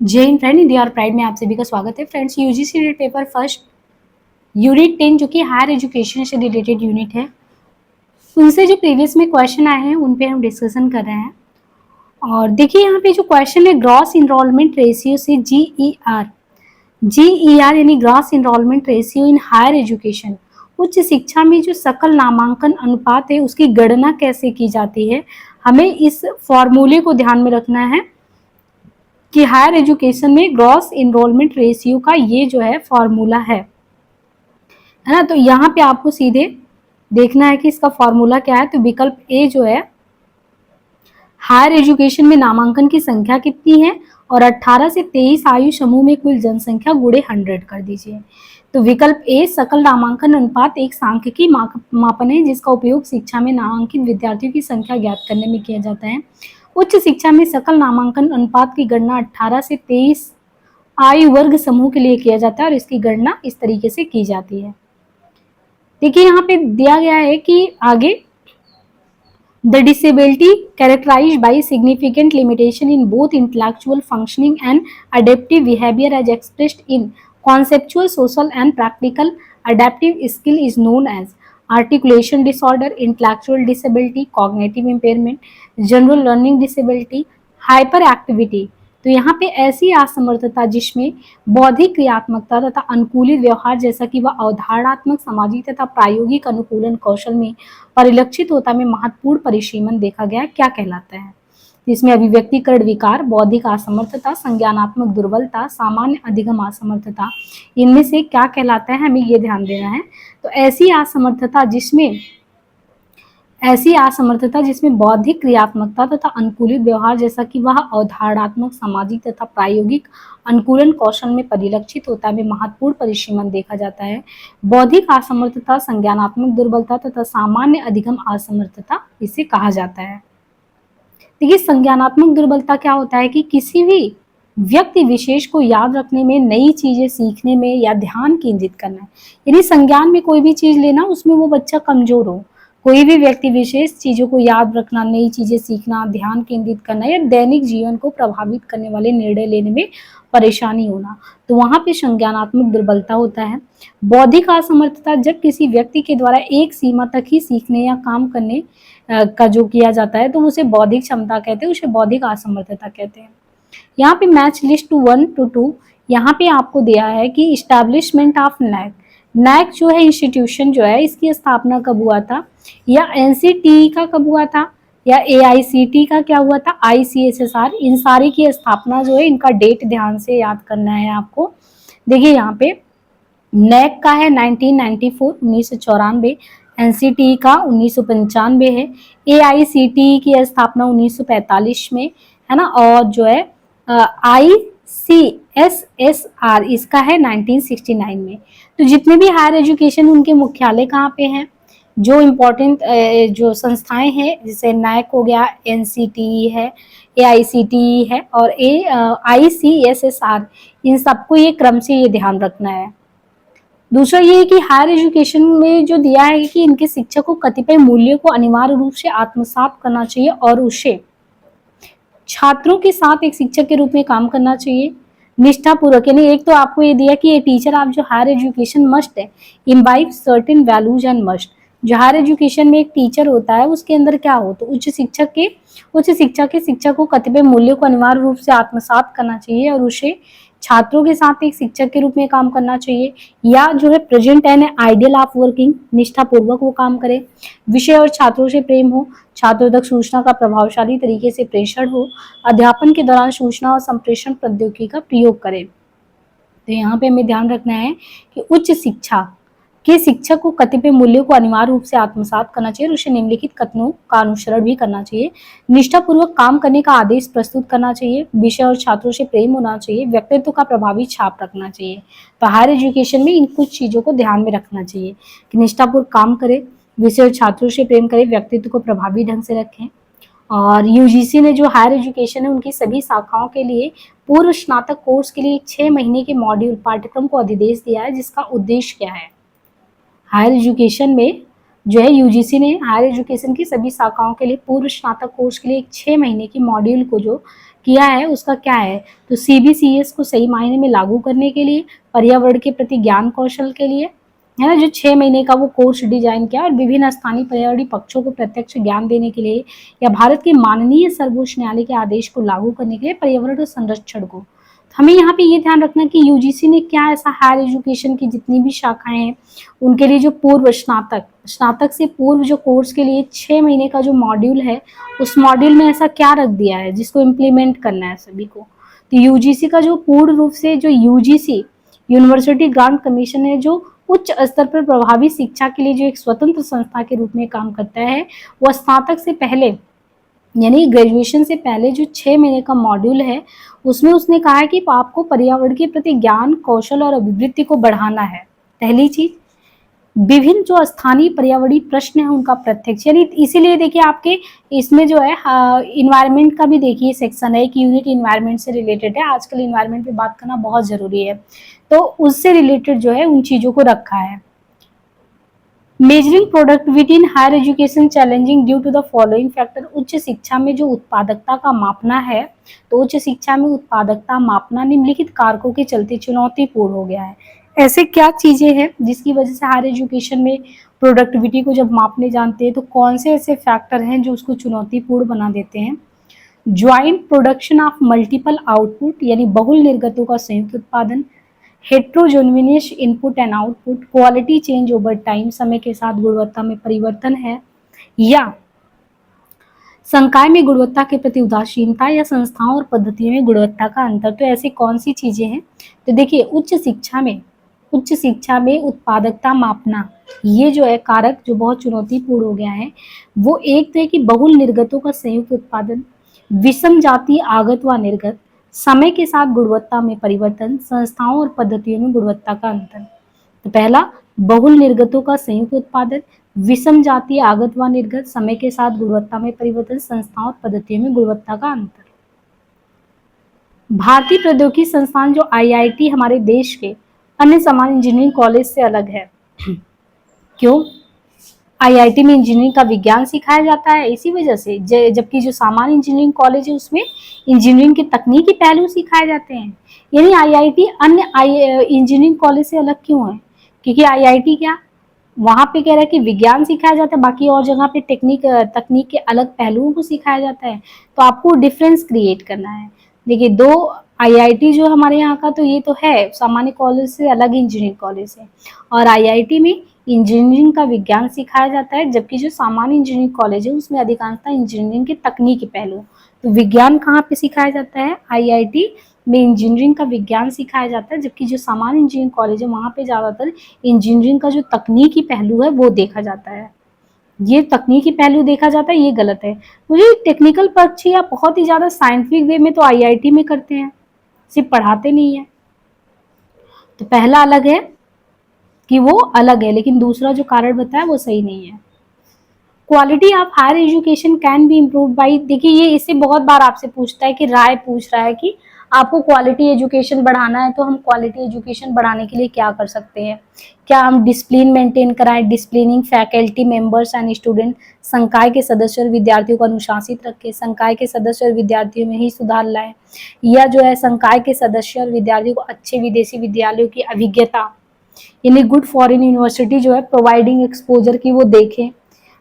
जय Hind friend, India और pride में आप सभी का स्वागत है। Friends, UGC NEET paper first unit 10 जो कि हायर एजुकेशन से रिलेटेड यूनिट है, उनसे जो प्रीवियस में क्वेश्चन आए हैं उन पे हम डिस्कशन कर रहे हैं। और देखिए यहाँ पे जो क्वेश्चन है, ग्रॉस इनरोलमेंट रेशियो से जीईआर यानी gross enrolment ratio in higher education, उच्च शिक्षा में जो सकल नामांकन अनुपात है उसकी गणना कैसे की जाती है। हमें इस फॉर्मूले को ध्यान में रखना है कि हायर एजुकेशन में ग्रॉस इनरोलमेंट रेशियो का ये जो है फॉर्मूला है ना। तो यहाँ पे आपको सीधे देखना है कि इसका फॉर्मूला क्या है। तो विकल्प ए जो है, हायर एजुकेशन में नामांकन की संख्या कितनी है और 18 से 23 आयु समूह में कुल जनसंख्या गुणे 100 कर दीजिए। तो विकल्प ए, सकल नामांकन अनुपात एक सांख्यिकी मापन है जिसका उपयोग शिक्षा में नामांकित विद्यार्थियों की संख्या ज्ञात करने में किया जाता है। उच्च शिक्षा में सकल नामांकन अनुपात की गणना 18 से 23 आयु वर्ग समूह के लिए किया जाता है और इसकी गणना इस तरीके से की जाती है। देखिए यहाँ पे दिया गया है कि आगे, the disability characterised by significant limitation in both intellectual functioning and adaptive behaviour as expressed in conceptual, social and practical adaptive skill is known as articulation disorder, intellectual disability, cognitive impairment, general learning disability, hyperactivity। तो यहाँ पे ऐसी असमर्थता जिसमें बौद्धिक क्रियात्मकता तथा अनुकूलित व्यवहार जैसा कि वह अवधारणात्मक, सामाजिक तथा प्रायोगिक अनुकूलन कौशल में परिलक्षित होता में महत्वपूर्ण परिसीमन देखा गया, क्या कहलाता है। इसमें अभिव्यक्तिकरण विकार, बौद्धिक असमर्थता, संज्ञानात्मक दुर्बलता, सामान्य अधिगम असमर्थता, इनमें से क्या कहलाता है, हमें ये ध्यान देना है। तो ऐसी असमर्थता जिसमें बौद्धिक क्रियात्मकता तथा अनुकूलित व्यवहार जैसा कि वह अवधारणात्मक, सामाजिक तथा प्रायोगिक अनुकूलन कौशल में परिलक्षित होता है, महत्वपूर्ण परिसीमन देखा जाता है। बौद्धिक असमर्थता, संज्ञानात्मक दुर्बलता तथा सामान्य अधिगम असमर्थता इसे कहा जाता है। देखिए, संज्ञानात्मक दुर्बलता क्या होता है कि किसी भी व्यक्ति विशेष को याद रखने में, नई चीजें सीखने में या ध्यान केंद्रित करना है, यानी संज्ञान में कोई भी चीज लेना, उसमें वो बच्चा कमजोर हो। कोई भी व्यक्ति विशेष चीजों को याद रखना, नई चीजें सीखना, ध्यान केंद्रित करना या दैनिक जीवन को प्रभावित करने वाले निर्णय लेने में परेशानी होना, तो वहां पे संज्ञानात्मक दुर्बलता होता है। बौद्धिक असमर्थता, जब किसी व्यक्ति के द्वारा एक सीमा तक ही सीखने या काम करने का जो किया जाता है तो उसे बौद्धिक क्षमता कहते हैं, उसे बौद्धिक असमर्थता कहते हैं। यहाँ पे मैच लिस्ट 1 to 2 यहाँ पे आपको दिया है कि इस्टेब्लिशमेंट ऑफ नैक, नैक जो है इंस्टीट्यूशन जो है, इसकी स्थापना कब हुआ था, या एनसीटीई का कब हुआ था, या एआईसीटी का क्या हुआ था, आईसीएसएसआर, इन सारी की स्थापना जो है, इनका डेट ध्यान से याद करना है आपको। देखिए यहाँ पे नैक का है 1994, 1994, एनसीटी का 1995 है, एआईसीटी की स्थापना 1945 में है ना, और जो है आईसीएसएसआर इसका है 1969 में। तो जितने भी हायर एजुकेशन, उनके मुख्यालय कहाँ पे हैं, जो इम्पोर्टेंट जो संस्थाएं हैं, जैसे नैक हो गया, एनसीटी है, एआईसीटी है और आईसीएसएसआर, इन सबको ये क्रम से ये ध्यान रखना है। दूसरा ये है कि हायर एजुकेशन में जो दिया है कि इनके शिक्षक को कतिपय मूल्यों को अनिवार्य रूप से आत्मसात करना चाहिए और उसे छात्रों के साथ एक शिक्षक के रूप में काम करना चाहिए निष्ठापूर्वक। यानी एक तो आपको ये दिया कि ये टीचर आप जो हायर एजुकेशन मस्ट है imbibe certain values and must. जो हायर एजुकेशन में एक टीचर होता है उसके अंदर क्या हो, तो उच्च शिक्षा के शिक्षक को कतिपय मूल्यों को अनिवार्य रूप से आत्मसात करना चाहिए और उसे छात्रों के साथ एक शिक्षक के रूप में काम करना चाहिए, या जो है present and ideal of working, निष्ठापूर्वक वो काम करे, विषय और छात्रों से प्रेम हो, छात्रों तक सूचना का प्रभावशाली तरीके से प्रेषण हो, अध्यापन के दौरान सूचना और संप्रेषण प्रौद्योगिकी का प्रयोग करें। तो यहाँ पे हमें ध्यान रखना है कि उच्च शिक्षा के शिक्षक को कतिपय मूल्यों को अनिवार्य रूप से आत्मसात करना चाहिए और उसे निम्नलिखित कथनों का अनुसरण भी करना चाहिए। निष्ठापूर्वक काम करने का आदेश प्रस्तुत करना चाहिए, विषय और छात्रों से प्रेम होना चाहिए, व्यक्तित्व का प्रभावी छाप रखना चाहिए। तो हायर एजुकेशन में इन कुछ चीजों को ध्यान में रखना चाहिए कि निष्ठापूर्वक काम करे, विषय और छात्रों से प्रेम करे, व्यक्तित्व को प्रभावी ढंग से रखें। और यूजीसी ने जो हायर एजुकेशन है उनकी सभी शाखाओं के लिए पूर्व स्नातक कोर्स के लिए 6 महीने के मॉड्यूल पाठ्यक्रम को अधिदेश दिया है, जिसका उद्देश्य क्या है। हायर एजुकेशन में जो है यूजीसी ने हायर एजुकेशन की सभी शाखाओं के लिए पूर्व स्नातक कोर्स के लिए 6 महीने की मॉड्यूल को जो किया है उसका क्या है, तो सीबीसीएस को सही मायने में लागू करने के लिए, पर्यावरण के प्रति ज्ञान कौशल के लिए, है ना, जो 6 महीने का वो कोर्स डिजाइन किया, और विभिन्न स्थानीय पर्यावरणीय पक्षों को प्रत्यक्ष ज्ञान देने के लिए, या भारत के माननीय सर्वोच्च न्यायालय के आदेश को लागू करने के लिए पर्यावरण संरक्षण को। हमें यहाँ पे ये ध्यान रखना कि यूजीसी ने क्या ऐसा हायर एजुकेशन की जितनी भी शाखाएं हैं उनके लिए जो पूर्व स्नातक, स्नातक से पूर्व जो कोर्स के लिए 6 महीने का जो मॉड्यूल है, उस मॉड्यूल में ऐसा क्या रख दिया है जिसको इम्प्लीमेंट करना है सभी को। तो यूजीसी का जो पूर्ण रूप से जो यूजीसी यूनिवर्सिटी ग्रांट कमीशन है, जो उच्च स्तर पर प्रभावी शिक्षा के लिए जो एक स्वतंत्र संस्था के रूप में काम करता है, वह स्नातक से पहले यानी ग्रेजुएशन से पहले जो 6 महीने का मॉड्यूल है उसमें उसने कहा है कि आपको पर्यावरण के प्रति ज्ञान कौशल और अभिवृत्ति को बढ़ाना है। पहली चीज, विभिन्न जो स्थानीय पर्यावरणीय प्रश्न है उनका प्रत्यक्ष, यानी इसीलिए देखिए आपके इसमें जो है इन्वायरमेंट का भी देखिए सेक्शन है, एक यूनिट इन्वायरमेंट से रिलेटेड है। आजकल इन्वायरमेंट पे बात करना बहुत जरूरी है, तो उससे रिलेटेड जो है उन चीजों को रखा है। Measuring productivity in higher education challenging due to the following factor. उच्च शिक्षा में जो उत्पादकता का मापना है, तो उच्च शिक्षा में उत्पादकता मापना निम्नलिखित कारकों के चलते चुनौतीपूर्ण हो गया है। ऐसे क्या चीजें हैं जिसकी वजह से हायर एजुकेशन में प्रोडक्टिविटी को जब मापने जानते हैं तो कौन से ऐसे फैक्टर हैं जो उसको चुनौतीपूर्ण बना देते हैं। Joint production of multiple output, यानी बहुल निर्गतों का संयुक्त उत्पादन। Heterogeneous input and output. Quality change over time, समय के साथ गुणवत्ता में परिवर्तन है। या संकाय में गुणवत्ता के प्रति उदासीनता, या संस्थाओं और पद्धतियों में गुणवत्ता का अंतर। तो ऐसी कौन सी चीजें हैं, तो देखिए उच्च शिक्षा में उत्पादकता मापना, ये जो है कारक जो बहुत चुनौतीपूर्ण हो गया है, वो एक तो है कि बहुल निर्गतों का संयुक्त उत्पादन, विषम जाति आगत व निर्गत, समय के साथ गुणवत्ता में परिवर्तन, संस्थाओं और पद्धतियों में गुणवत्ता का अंतर। तो पहला, बहुल निर्गतों का संयुक्त उत्पादन, विषम जाति आगत व निर्गत, समय के साथ गुणवत्ता में परिवर्तन, संस्थाओं और पद्धतियों में गुणवत्ता का अंतर। भारतीय प्रौद्योगिकी संस्थान जो आईआईटी हमारे देश के अन्य सामान्य इंजीनियरिंग कॉलेज से अलग है। क्यों? आईआईटी में इंजीनियरिंग का विज्ञान सिखाया जाता है इसी वजह से, जबकि जो सामान्य इंजीनियरिंग कॉलेज है उसमें इंजीनियरिंग के तकनीकी पहलू सिखाए जाते हैं। यानी आईआईटी अन्य इंजीनियरिंग कॉलेज से अलग क्यों है? क्योंकि आईआईटी क्या, वहां पे कह रहा है कि विज्ञान सिखाया जाता है, बाकी और जगह पे तकनीक के अलग पहलुओं को सिखाया जाता है। तो आपको डिफरेंस क्रिएट करना है। देखिए दो आईआईटी जो हमारे यहाँ का, तो ये तो है सामान्य कॉलेज से अलग इंजीनियरिंग कॉलेज है, और आईआईटी में इंजीनियरिंग का विज्ञान सिखाया जाता है, जबकि जो सामान्य इंजीनियरिंग कॉलेज है उसमें अधिकांशतः इंजीनियरिंग के तकनीकी पहलू। तो विज्ञान कहाँ पे सिखाया जाता है? आईआईटी में इंजीनियरिंग का विज्ञान सिखाया जाता है, जबकि जो सामान्य इंजीनियरिंग कॉलेज है वहाँ पे ज़्यादातर इंजीनियरिंग का जो तकनीकी पहलू है वो देखा जाता है। ये तकनीकी पहलू देखा जाता है, ये गलत है। मुझे टेक्निकल पक्ष या बहुत ही ज़्यादा साइंटिफिक वे में तो आईआईटी में करते हैं, सिर्फ पढ़ाते नहीं है। तो पहला अलग है कि वो अलग है, लेकिन दूसरा जो कारण बताया वो सही नहीं है। Quality of higher education can be improve by, देखिए ये इससे बहुत बार आपसे पूछता है कि राय पूछ रहा है कि आपको क्वालिटी एजुकेशन बढ़ाना है, तो हम क्वालिटी एजुकेशन बढ़ाने के लिए क्या कर सकते हैं? क्या हम डिसिप्लिन मेंटेन कराएं, disciplining faculty members and student, संकाय के सदस्य और विद्यार्थियों को अनुशासित रखें, संकाय के सदस्य और विद्यार्थियों में ही सुधार लाएं, या जो है संकाय के सदस्य और विद्यार्थियों को अच्छे विदेशी विद्यालयों की अभिज्ञता, यानी गुड फॉरेन यूनिवर्सिटी जो है प्रोवाइडिंग एक्सपोजर की वो देखें,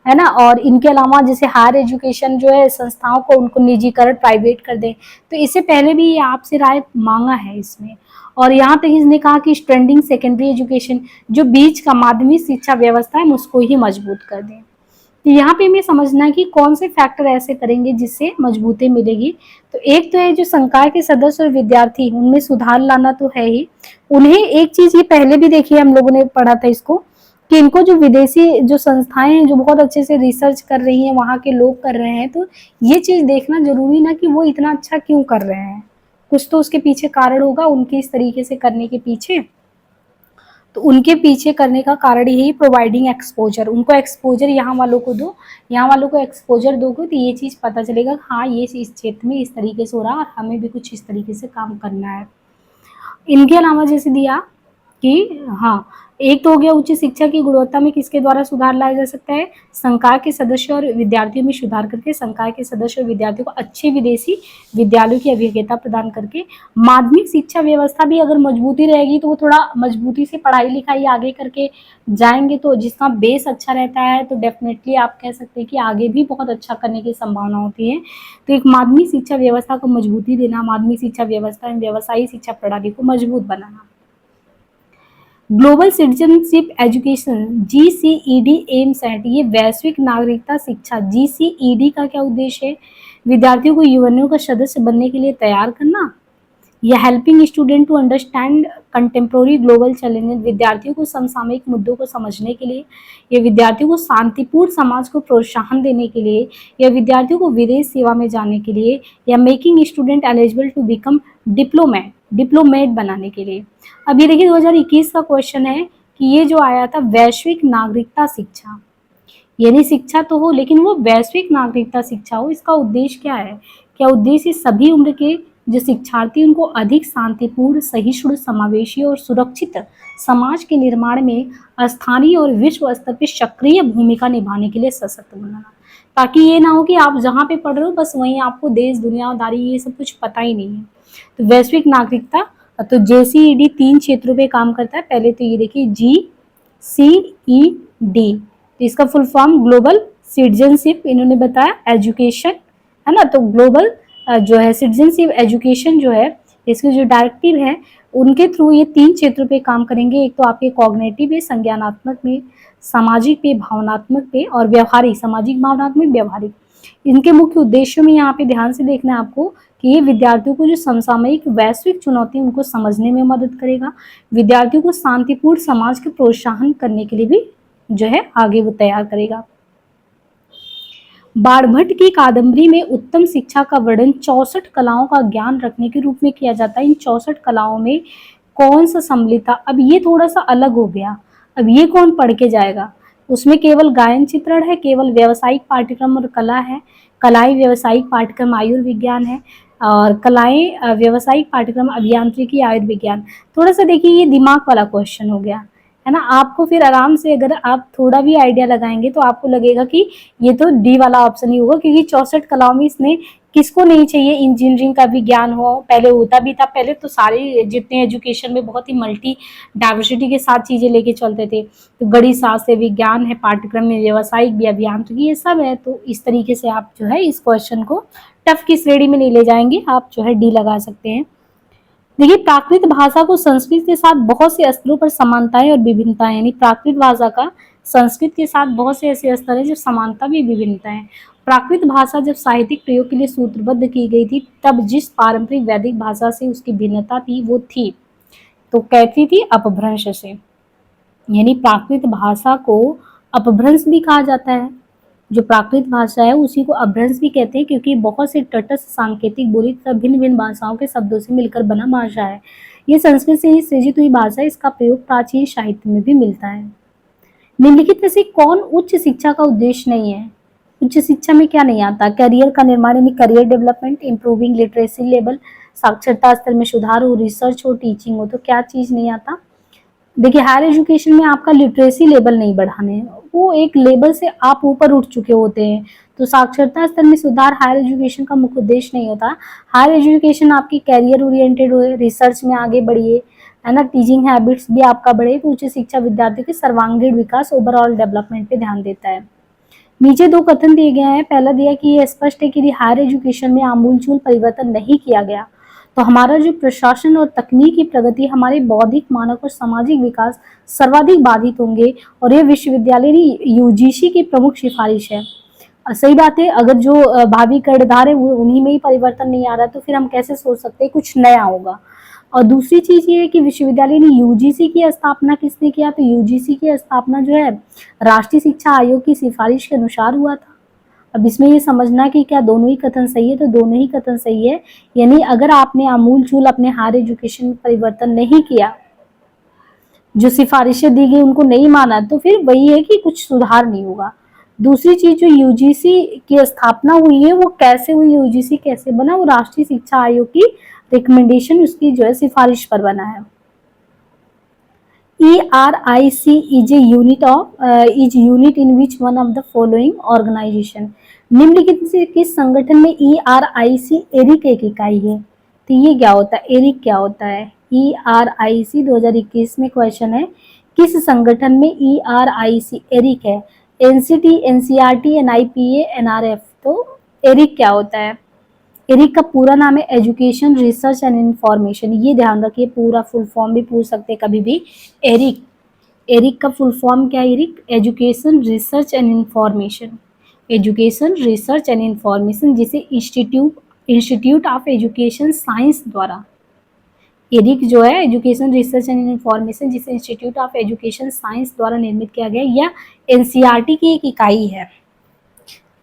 है ना। और इनके अलावा जैसे हायर एजुकेशन जो है संस्थाओं को उनको निजीकरण प्राइवेट कर दें। तो इससे पहले भी ये आपसे राय मांगा है इसमें। और यहाँ तक इसने कहा कि स्टैंडिंग सेकेंडरी एजुकेशन, जो बीच का माध्यमिक शिक्षा व्यवस्था है उसको ही मजबूत कर दें। तो यहाँ पे हमें समझना है कि कौन से फैक्टर ऐसे करेंगे जिससे मजबूती मिलेगी। तो एक तो है जो संकाय के सदस्य और विद्यार्थी, उनमें सुधार लाना तो है ही। उन्हें एक चीज ये पहले भी देखिए हम लोगों ने पढ़ा था इसको, कि इनको जो विदेशी जो संस्थाएं हैं जो बहुत अच्छे से रिसर्च कर रही हैं, वहाँ के लोग कर रहे हैं, तो ये चीज देखना जरूरी ना कि वो इतना अच्छा क्यों कर रहे हैं, कुछ तो उसके पीछे कारण होगा उनके इस तरीके से करने के पीछे। तो उनके पीछे करने का कारण यही प्रोवाइडिंग एक्सपोजर, उनको एक्सपोजर यहाँ वालों को दो, यहाँ वालों को एक्सपोजर दोगे तो ये चीज़ पता चलेगा हाँ ये इस क्षेत्र में इस तरीके से हो रहा है और हमें भी कुछ इस तरीके से काम करना है। इनके अलावा जैसे दिया कि हाँ एक तो हो गया उच्च शिक्षा की गुणवत्ता में किसके द्वारा सुधार लाया जा सकता है, संकाय के सदस्य और विद्यार्थियों में सुधार करके, संकाय के सदस्य और विद्यार्थियों को अच्छे विदेशी विद्यालयों की अभिज्ञता प्रदान करके। माध्यमिक शिक्षा व्यवस्था भी अगर मजबूती रहेगी तो वो थोड़ा मजबूती से पढ़ाई लिखाई आगे करके जाएंगे, तो जिसका बेस अच्छा रहता है तो डेफिनेटली आप कह सकते हैं कि आगे भी बहुत अच्छा करने की संभावना होती है। तो एक माध्यमिक शिक्षा व्यवस्था को मजबूती देना, माध्यमिक शिक्षा व्यवस्था में व्यवसायिक शिक्षा प्रणाली को मजबूत बनाना। Global citizenship education GCED aims at, ये वैश्विक नागरिकता शिक्षा GCED का क्या उद्देश्य है, विद्यार्थियों को युवाओं का सदस्य बनने के लिए तैयार करना, या helping student to understand contemporary global challenges, विद्यार्थियों को समसामयिक मुद्दों को समझने के लिए, या विद्यार्थियों को शांतिपूर्ण समाज को प्रोत्साहन देने के लिए, या विद्यार्थियों को विदेश सेवा में जाने के लिए, या making student eligible to become diplomat बनाने के लिए। अब ये देखिए 2021 का क्वेश्चन है कि ये जो आया था वैश्विक नागरिकता शिक्षा, यानी शिक्षा तो हो लेकिन वो वैश्विक नागरिकता शिक्षा हो, इसका उद्देश्य क्या है, क्या उद्देश्य सभी उम्र के जो शिक्षार्थी उनको अधिक शांतिपूर्ण, सहिष्णु, समावेशी और सुरक्षित समाज के निर्माण में स्थानीय और विश्व स्तर पर सक्रिय भूमिका निभाने के लिए सशक्त बनाना, ताकि ये ना हो कि आप जहाँ पे पढ़ रहे हो बस वहीं आपको देश दुनियादारी ये सब कुछ पता ही नहीं है। तो वैश्विक नागरिकता, तो JCED 3 क्षेत्रों पे काम करता है। पहले तो ये देखिए GCED, तो इसका फुल फॉर्म ग्लोबल सिटीजनशिप इन्होंने बताया एजुकेशन, है ना। तो ग्लोबल जो है सिटीजनशिप एजुकेशन जो है, इसके जो डायरेक्टिव है उनके थ्रू ये 3 क्षेत्रों पे काम करेंगे। एक तो आपके कॉग्निटिव पे, संज्ञानात्मक में, सामाजिक पे, भावनात्मक पे और व्यवहारिक, सामाजिक भावनात्मक व्यवहारिक। इनके मुख्य उद्देश्यों में यहाँ पे ध्यान से देखना है आपको कि ये विद्यार्थियों को जो समसामयिक वैश्विक चुनौती उनको समझने में मदद करेगा, विद्यार्थियों को शांतिपूर्ण समाज के प्रोत्साहन करने के लिए भी जो है आगे वो तैयार करेगा। बाणभट्ट की कादम्बरी में उत्तम शिक्षा का वर्णन 64 कलाओं का ज्ञान रखने के रूप में किया जाता है। इन 64 कलाओं में कौन सा सम्मिलित था, अब ये थोड़ा सा अलग हो गया, अब ये कौन पढ़ के जाएगा, उसमें केवल गायन चित्रण है, केवल व्यावसायिक पाठ्यक्रम और कला है, कलाएं व्यावसायिक पाठ्यक्रम आयुर्विज्ञान है, और कलाएं व्यावसायिक पाठ्यक्रम अभियांत्रिकी आयुर्विज्ञान। थोड़ा सा देखिए ये दिमाग वाला क्वेश्चन हो गया, है ना। आपको फिर आराम से अगर आप थोड़ा भी आइडिया लगाएंगे तो आपको लगेगा कि ये तो डी वाला ऑप्शन ही होगा, क्योंकि 64 कलाओं में इसने किसको नहीं चाहिए इंजीनियरिंग का भी ज्ञान हो, पहले होता भी था, पहले तो सारे जितने एजुकेशन में बहुत ही मल्टी डाइवर्सिटी के साथ चीजें लेके चलते थे। तो गणित शास्त्र विज्ञान है पाठ्यक्रम में, व्यावसायिक भी, अभियांत्रिकी, ये सब है। तो इस तरीके से आप जो है इस क्वेश्चन को टफ की श्रेणी में नहीं ले जाएंगे, आप जो है डी लगा सकते हैं। देखिए प्राकृत भाषा को संस्कृत के साथ बहुत से स्तरों पर समानताएं और विभिन्नताएं, यानी प्राकृत भाषा का संस्कृत के साथ बहुत से ऐसे स्तर हैं जो समानता भी विभिन्नता है। प्राकृत भाषा जब साहित्यिक प्रयोग के लिए सूत्रबद्ध की गई थी तब जिस पारंपरिक वैदिक भाषा से उसकी भिन्नता थी वो थी, तो कहती थी अपभ्रंश से, यानी प्राकृत भाषा को अपभ्रंश भी कहा जाता है। जो प्राकृत भाषा है उसी को अपभ्रंश भी कहते हैं, क्योंकि बहुत से तटस्थ सांकेतिक बोली तथा भिन्न भिन्न भाषाओं के शब्दों से मिलकर बना भाषा है। ये संस्कृत से ही सृजित हुई भाषा है, इसका प्रयोग प्राचीन साहित्य में भी मिलता है। निम्नलिखित में से कौन उच्च शिक्षा का उद्देश्य नहीं है, उच्च शिक्षा में क्या नहीं आता, करियर का निर्माण यानी career development, improving literacy level, साक्षरता स्तर में सुधार हो, रिसर्च हो, टीचिंग हो, तो क्या चीज नहीं आता। देखिए हायर एजुकेशन में आपका लिटरेसी लेवल नहीं बढ़ाने, वो एक लेवल से आप ऊपर उठ चुके होते हैं, तो साक्षरता स्तर में सुधार हायर एजुकेशन का मुख्य उद्देश्य नहीं होता। हायर एजुकेशन आपकी कैरियर ओरिएंटेड हो, रिसर्च में आगे बढ़िए, है ना, टीचिंग हैबिट्स भी आपका बढ़े, तो उच्च शिक्षा विद्यार्थी के सर्वांगीण विकास, ओवरऑल डेवलपमेंट पे ध्यान देता है। नीचे 2 कथन दिए गए हैं। पहला दिया कि ये स्पष्ट है कि यदि हायर एजुकेशन में आमूलचूल परिवर्तन नहीं किया गया तो हमारा जो प्रशासन और तकनीकी प्रगति, हमारे बौद्धिक, मानव और सामाजिक विकास सर्वाधिक बाधित होंगे, और ये विश्वविद्यालय UGC की प्रमुख सिफारिश है। सही बात है, अगर जो भावी कर्णधार है वो उन्हीं में ही परिवर्तन नहीं आ रहा तो फिर हम कैसे सोच सकते हैं कुछ नया होगा। और दूसरी चीज ये है कि विश्वविद्यालय ने UGC की स्थापना किसने किया, तो UGC की स्थापना जो है राष्ट्रीय शिक्षा आयोग की सिफारिश के अनुसार हुआ था। अब इसमें ये समझना कि क्या दोनों ही कथन सही है, तो दोनों ही कथन सही है, यानी अगर आपने आमूलचूल अपने हायर एजुकेशन में परिवर्तन नहीं किया, जो सिफारिशें दी गई उनको नहीं माना, तो फिर वही है कि कुछ सुधार नहीं होगा। दूसरी चीज जो UGC की स्थापना हुई है वो कैसे हुई, UGC कैसे बना, वो राष्ट्रीय शिक्षा आयोग की रिकमेंडेशन, उसकी जो है सिफारिश पर बना है। ERIC is a unit in which one of the following organization, निम्नलिखित से किस संगठन में ERIC एरिक एक इकाई है? तो ये क्या होता है, एरिक क्या होता है? ERIC 2021 में क्वेश्चन है, किस संगठन में ERIC एरिक है? NCT, NCERT, NIPA, NRF। तो एरिक क्या होता है? एरिक का पूरा नाम है एजुकेशन रिसर्च एंड इंफॉर्मेशन। ये ध्यान रखिए, पूरा फुल फॉर्म भी पूछ सकते हैं कभी भी। एरिक, एरिक का फुल फॉर्म क्या है? ERIC education research and information, education research and information, जिसे इंस्टीट्यूट ऑफ एजुकेशन साइंस द्वारा, एरिक जो है एजुकेशन रिसर्च एंड इंफॉर्मेशन, जिसे इंस्टीट्यूट ऑफ एजुकेशन साइंस द्वारा निर्मित किया गया, या एनसीईआरटी की एक इकाई है।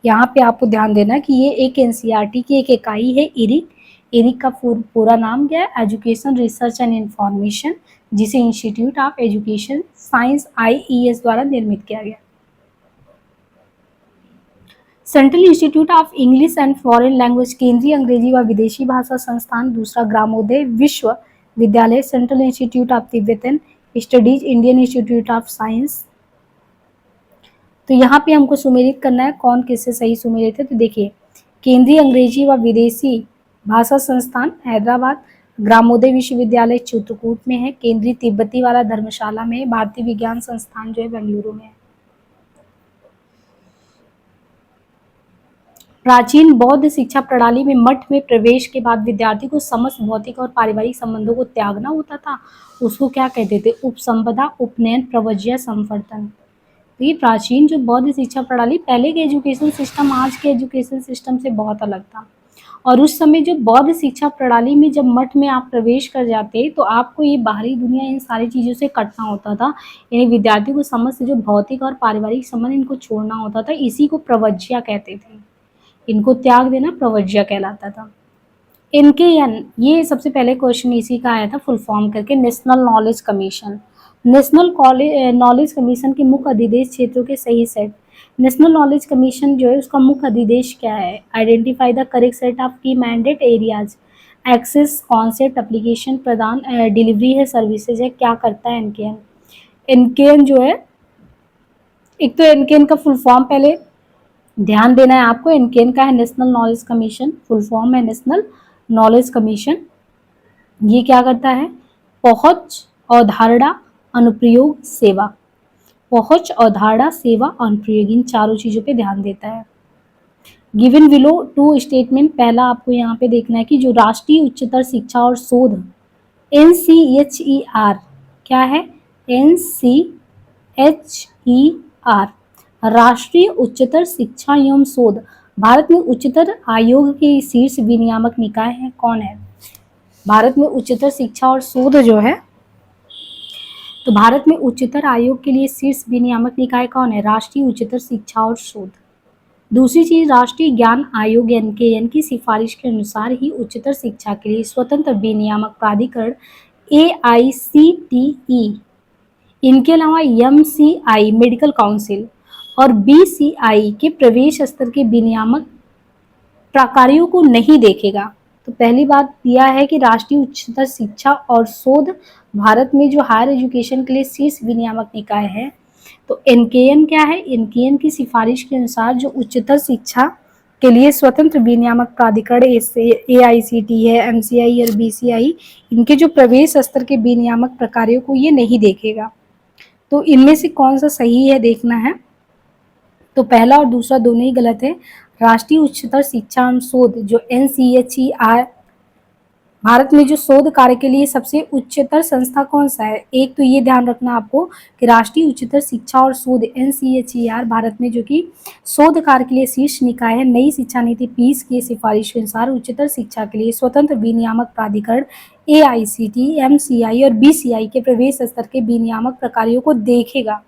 यहाँ पे आपको ध्यान देना कि ये एक एनसीईआरटी की एक इकाई है एरिक। एरिक का पूरा नाम क्या है? एजुकेशन रिसर्च एंड इंफॉर्मेशन, जिसे institute of education science IES द्वारा निर्मित किया गया। Central institute of English and foreign language, केंद्रीय अंग्रेजी व विदेशी भाषा संस्थान। दूसरा ग्रामोदय विश्वविद्यालय, central institute of Tibetan studies, Indian institute of science. तो यहाँ पे हमको सुमेलित करना है कौन किससे सही सुमेलित है। तो देखिए, केंद्रीय अंग्रेजी व विदेशी भाषा संस्थान हैदराबाद, ग्रामोदय विश्वविद्यालय चित्रकूट में है, केंद्रीय तिब्बती वाला धर्मशाला में है, भारतीय विज्ञान संस्थान जो है बेंगलुरु में है। प्राचीन बौद्ध शिक्षा प्रणाली में मठ में प्रवेश के बाद विद्यार्थी को समस्त भौतिक और पारिवारिक संबंधों को त्यागना होता था। उसको क्या कहते थे? उपसंपदा, उपनयन, प्रव्रज्य, संवर्तन। तो ये प्राचीन जो बौद्ध शिक्षा प्रणाली, पहले के एजुकेशन सिस्टम आज के एजुकेशन सिस्टम से बहुत अलग था। और उस समय जो बौद्ध शिक्षा प्रणाली में जब मठ में आप प्रवेश कर जाते तो आपको ये बाहरी दुनिया, इन सारी चीज़ों से कटना होता था। यानी विद्यार्थी को समस्त जो भौतिक और पारिवारिक संबंध इनको छोड़ना होता था। इसी को प्रव्रज्य कहते थे, इनको त्याग देना प्रव्रज्य कहलाता था। NKN, ये सबसे पहले क्वेश्चन इसी का आया था फुल फॉर्म करके, national knowledge commission. National knowledge commission के मुख्य अधिदेश क्षेत्रों के सही सेट। नेशनल नॉलेज कमीशन जो है उसका मुख्य अधिदेश क्या है? Identify the correct set of key mandate areas, access, concept, application, प्रदान, डिलीवरी है, सर्विसेज है। क्या करता है NKN? NKN जो है, एक तो NKN का फुल फॉर्म पहले ध्यान देना है आपको। NKN का है national knowledge commission, full form है नेशनल नॉलेज कमीशन। ये क्या करता है? पहुंच, अवधारणा, अनुप्रयोग, सेवा। पहुंच, अवधारणा, सेवा, अनुप्रयोग, इन चारों चीजों पे ध्यान देता है। गिवन बिलो टू स्टेटमेंट, पहला आपको यहाँ पे देखना है कि जो राष्ट्रीय उच्चतर शिक्षा और शोध NCHER क्या है? NCHER राष्ट्रीय उच्चतर शिक्षा एवं शोध, भारत में उच्चतर आयोग के शीर्ष विनियामक निकाय है। कौन है? भारत में उच्चतर शिक्षा और शोध जो है, तो भारत में उच्चतर आयोग के लिए शीर्ष विनियामक निकाय कौन है? राष्ट्रीय उच्चतर शिक्षा और शोध। दूसरी चीज, राष्ट्रीय ज्ञान आयोग NKN की सिफारिश के अनुसार ही उच्चतर शिक्षा के लिए स्वतंत्र विनियामक प्राधिकरण AICTE, इनके अलावा MCI मेडिकल काउंसिल और BCI के प्रवेश स्तर के विनियामक प्रकारों को नहीं देखेगा। तो पहली बात यह है कि राष्ट्रीय उच्चतर शिक्षा और शोध भारत में जो हायर एजुकेशन के लिए शीर्ष विनियामक निकाय है, तो NKN क्या है? NKN की सिफारिश के अनुसार जो उच्चतर शिक्षा के लिए स्वतंत्र विनियामक प्राधिकरण AICTE है, MCI और BCI, इनके जो प्रवेश स्तर के विनियामक प्रकारों को ये नहीं देखेगा। तो इनमें से कौन सा सही है देखना है। तो पहला और दूसरा दोनों ही गलत है। राष्ट्रीय उच्चतर शिक्षा एवं शोध जो NCHER, भारत में जो शोध कार्य के लिए सबसे उच्चतर संस्था कौन सा है? एक तो ये ध्यान रखना आपको कि राष्ट्रीय उच्चतर शिक्षा और शोध NCHER भारत में जो कि शोध कार्य के लिए शीर्ष निकाय है। नई शिक्षा नीति 20 की सिफारिश के अनुसार उच्चतर शिक्षा के लिए स्वतंत्र विनियामक प्राधिकरण AICTE, MCI और BCI के प्रवेश स्तर के विनियामक प्रकारों को देखेगा।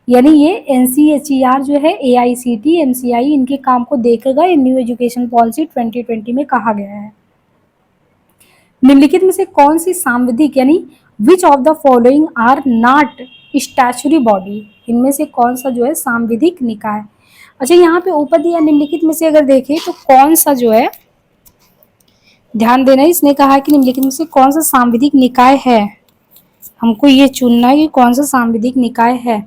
यानी ये NCHER जो है, AICTE, MCI, इनके काम को देखेगा। ये न्यू एजुकेशन पॉलिसी 2020 में कहा गया है। निम्नलिखित में से कौन सी सांविधिक, यानी which of the following are not statutory body, इनमें से कौन सा जो है सांविधिक निकाय। अच्छा, यहाँ पे ऊपर दिया निम्नलिखित में से अगर देखें तो कौन सा जो है, ध्यान देना, इसने कहा कि निम्नलिखित में से कौन सा सांविधिक निकाय है। हमको ये चुनना है कि कौन सा सांविधिक निकाय है।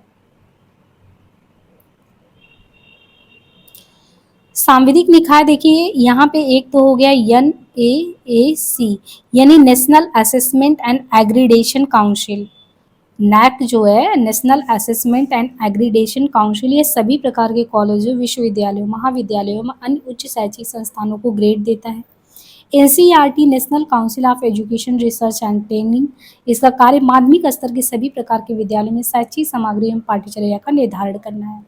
सांविधिक निकाय देखिए यहाँ पे एक तो हो गया NAAC यानी national assessment and accreditation council. NAAC जो है national assessment and accreditation council, ये सभी प्रकार के कॉलेजों, विश्वविद्यालयों, महाविद्यालयों में अन्य उच्च शैक्षिक संस्थानों को ग्रेड देता है। NCERT national council of education research and training, इसका कार्य माध्यमिक स्तर के सभी प्रकार के विद्यालयों में शैक्षिक सामग्री एवं पाठ्यचर्या का निर्धारण करना है।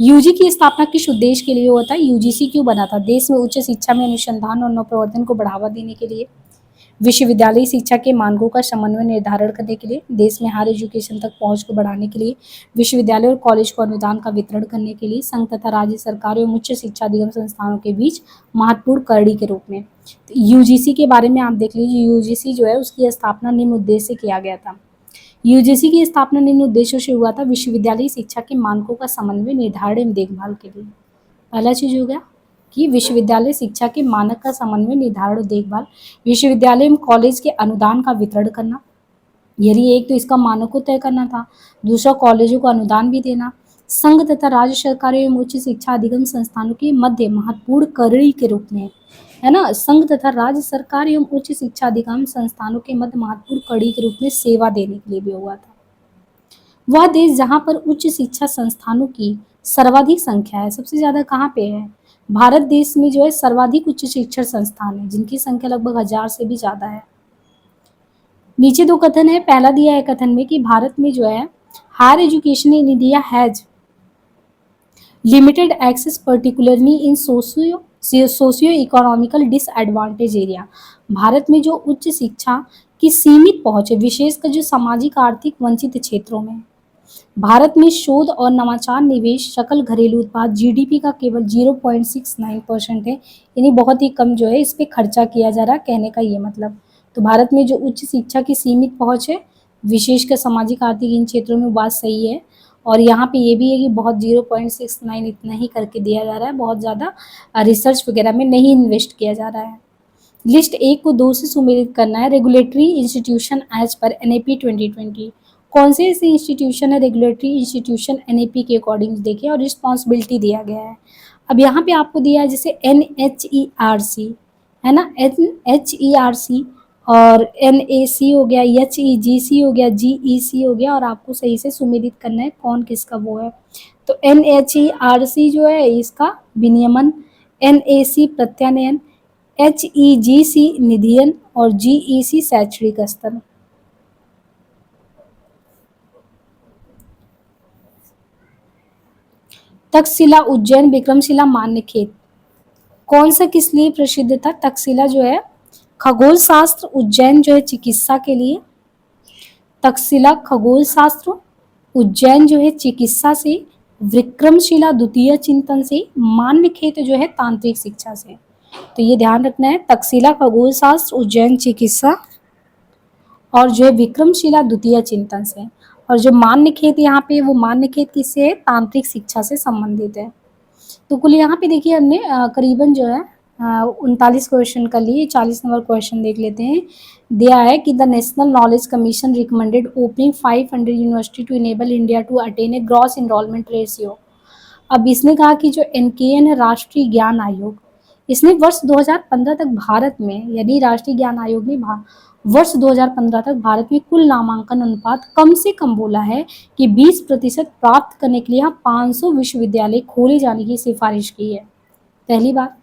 यूजी की स्थापना किस उद्देश्य के लिए हुआ था? यूजीसी क्यों बना था? देश में उच्च शिक्षा में अनुसंधान और नवप्रवर्तन को बढ़ावा देने के लिए, विश्वविद्यालय शिक्षा के मानकों का समन्वय निर्धारण करने के लिए, देश में हायर एजुकेशन तक पहुंच को बढ़ाने के लिए, विश्वविद्यालय और कॉलेज को अनुदान का वितरण करने के लिए, संघ तथा राज्य सरकारों एवं उच्च शिक्षा अधिगम संस्थानों के बीच महत्वपूर्ण कड़ी के रूप में। तो यूजीसी के बारे में आप देख लीजिए, यूजीसी जो है उसकी स्थापना निम्न उद्देश्य से किया गया था। यूजीसी की स्थापना निम्न उद्देश्यों से हुआ था: विश्वविद्यालय शिक्षा के मानकों का समन्वय, निर्धारण एवं देखभाल के लिए। पहला चीज हो गया कि विश्वविद्यालय शिक्षा के मानक का समन्वय, निर्धारण और देखभाल, विश्वविद्यालय एवं कॉलेज के अनुदान का वितरण करना, यदि एक तो इसका मानक को तय करना था, दूसरा कॉलेजों को अनुदान भी देना, संघ तथा राज्य सरकारों एवं उच्च शिक्षा अधिगम संस्थानों के मध्य महत्वपूर्ण कड़ी के रूप में, है ना, संघ तथा राज्य सरकार एवं उच्च शिक्षा अधिगम संस्थानों के मध्य महत्वपूर्ण कड़ी के रूप में सेवा देने के लिए भी हुआ था। वह देश जहाँ पर उच्च शिक्षा संस्थानों की सर्वाधिक संख्या है, सबसे ज्यादा कहाँ पे है? भारत देश में जो है सर्वाधिक उच्च शिक्षण संस्थान है, जिनकी संख्या लगभग 1000 से भी ज्यादा है। नीचे दो कथन है, पहला दिया है कथन में कि भारत में जो है higher education in India has limited access particularly in socio economical disadvantage area. Bharat में जो उच्च शिक्षा की सीमित पहुंच है, विशेषकर जो सामाजिक आर्थिक वंचित क्षेत्रों में। भारत में शोध और नवाचार निवेश सकल घरेलू उत्पाद जीडीपी का केवल 0.69% है, यानी बहुत ही कम जो है इस पे खर्चा किया जा रहा है, कहने का ये मतलब। तो भारत में जो उच्च शिक्षा की सीमित पहुंच है, विशेषकर सामाजिक आर्थिक इन क्षेत्रों में, बात सही है। और यहाँ पे ये भी है कि बहुत 0.69 इतना ही करके दिया जा रहा है, बहुत ज़्यादा रिसर्च वगैरह में नहीं इन्वेस्ट किया जा रहा है। लिस्ट 1 को 2 से सुमेलित करना है। Regulatory institution as per NAP 2020, कौन से ऐसे इंस्टीट्यूशन है रेगुलेटरी इंस्टीट्यूशन NAP के अकॉर्डिंग देखिए, और रिस्पॉन्सिबिलिटी दिया गया है। अब यहाँ पे आपको दिया है जैसे NHERC, है ना, NHERC, और NAC हो गया, HEGC हो गया, GEC हो गया, और आपको सही से सुमेलित करना है कौन किसका वो है। तो NHERC जो है इसका विनियमन, NAC प्रत्यानयन, HEGC निधियन, और GEC शैक्षणिक स्तर। तक्षशिला उज्जैन विक्रमशिला मान्यखेत, कौन सा किस लिए प्रसिद्ध था? तक्षशिला जो है खगोल शास्त्र, उज्जैन जो है चिकित्सा के लिए। तक्षशिला खगोल शास्त्र, उज्जैन जो है चिकित्सा से, विक्रमशिला द्वितीय चिंतन से, मान्यखेत जो है तांत्रिक शिक्षा से। तो ये ध्यान रखना है, तक्षशिला खगोल शास्त्र, उज्जैन चिकित्सा, और जो है विक्रमशिला द्वितीय चिंतन से। और जो मान्यखेत यहाँ पे, वो मान्यखेत किससे है? तांत्रिक शिक्षा से संबंधित है। तो कुल यहाँ पे देखिए हमने करीबन जो है 39 क्वेश्चन कर लिए। 40 नंबर क्वेश्चन देख लेते हैं। दिया है कि the national knowledge commission recommended opening 500 university to enable India to attain a gross enrolment ratio. अब इसने कहा कि जो NKN है, राष्ट्रीय ज्ञान आयोग, इसने वर्ष 2015 तक भारत में, यदि राष्ट्रीय ज्ञान आयोग ने वर्ष 2015 तक भारत में कुल नामांकन अनुपात कम से कम बोला है कि 20% प्राप्त करने के लिए यहाँ 500 विश्वविद्यालय खोले जाने की सिफारिश की है। पहली बात।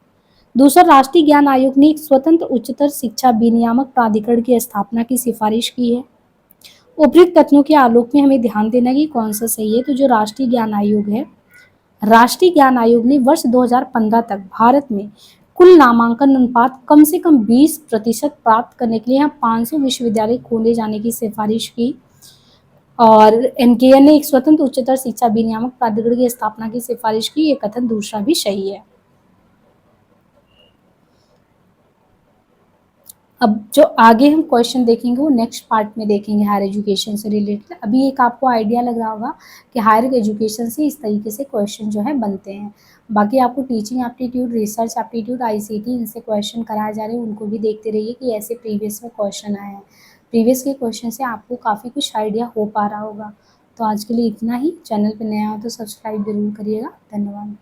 दूसरा, राष्ट्रीय ज्ञान आयोग ने एक स्वतंत्र उच्चतर शिक्षा विनियामक प्राधिकरण की स्थापना की सिफारिश की है। उपयुक्त कथनों के आलोक में हमें ध्यान देना कि कौन सा सही है। तो जो राष्ट्रीय ज्ञान आयोग है, राष्ट्रीय ज्ञान आयोग ने वर्ष 2015 तक भारत में कुल नामांकन अनुपात कम से कम 20% प्राप्त करने के लिए यहाँ 500 विश्वविद्यालय खोले जाने की सिफारिश की। और NKN ने एक स्वतंत्र उच्चतर शिक्षा विनियामक प्राधिकरण की स्थापना की सिफारिश की। ये कथन दूसरा भी सही है। अब जो आगे हम क्वेश्चन देखेंगे वो नेक्स्ट पार्ट में देखेंगे, हायर एजुकेशन से रिलेटेड। अभी एक आपको आइडिया लग रहा होगा कि हायर एजुकेशन से इस तरीके से क्वेश्चन जो है बनते हैं। बाकी आपको teaching aptitude, research aptitude, ICT, इनसे क्वेश्चन कराए जा रहे हैं, उनको भी देखते रहिए कि ऐसे प्रीवियस में क्वेश्चन आए हैं। प्रीवियस के क्वेश्चन से आपको काफ़ी कुछ आइडिया हो पा रहा होगा। तो आज के लिए इतना ही। चैनल पे नया हो तो सब्सक्राइब ज़रूर करिएगा। धन्यवाद।